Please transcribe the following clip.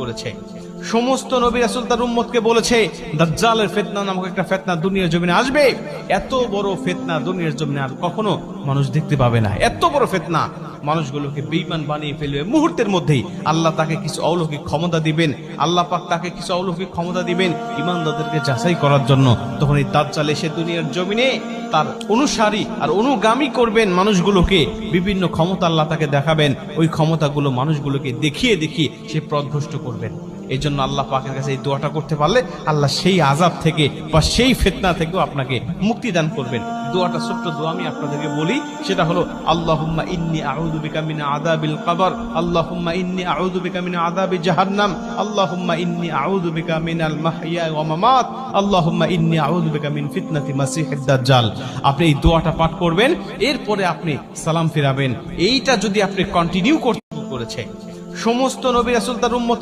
করেছে। সমস্ত নবী রাসূল তার উম্মতকে বলেছে দাজ্জালের ফিতনা নামক একটা ফিতনা দুনিয়ার জমিনে আসবে। এত বড় ফিতনা দুনিয়ার জমিনে আর কখনো মানুষ দেখতে পাবে না। এত বড় ফিতনা মানুষগুলোকে বেঈমান বানিয়ে ফেলবে মুহূর্তের মধ্যেই। আল্লাহ তাকে কিছু অলৌকিক ক্ষমতা দিবেন, আল্লাহ পাক তাকে কিছু অলৌকিক ক্ষমতা দিবেন ঈমানদারদেরকে যাচাই করার জন্য। তখন এই দাজ্জাল এসে দুনিয়ার জমিনে তার অনুসারী আর অনুগামী করবেন মানুষগুলোকে, বিভিন্ন ক্ষমতা আল্লাহ তাকে দেখাবেন। ওই ক্ষমতাগুলো মানুষগুলোকে দেখিয়ে দেখিয়ে সে পথভ্রষ্ট করবেন। এই জন্য আল্লাহ পাকের কাছে এই দোয়াটা করতে পারলে আল্লাহ সেই আযাব থেকে বা সেই ফিতনা থেকেও আপনাকে মুক্তি দান করবেন। দোয়াটা ছোট্ট দোয়া আমি আপনাদেরকে বলি, সেটা হলো আল্লাহুম্মা ইন্নী আউযু বিকা মিন আযাবিল কবর, আল্লাহুম্মা ইন্নী আউযু বিকা মিন আযাবি জাহান্নাম, আল্লাহুম্মা ইন্নী আউযু বিকা মিনাল মাহইয়া ওয়া মামাত, আল্লাহুম্মা ইন্নী আউযু বিকা মিন ফিতনাতি মাসিহিদ দাজ্জাল। আপনি এই দোয়াটা পাঠ করবেন, এরপরে আপনি সালাম ফিরাবেন। এইটা যদি আপনি কন্টিনিউ করতে করেছে সমস্ত নবী রাসূল তার উম্মত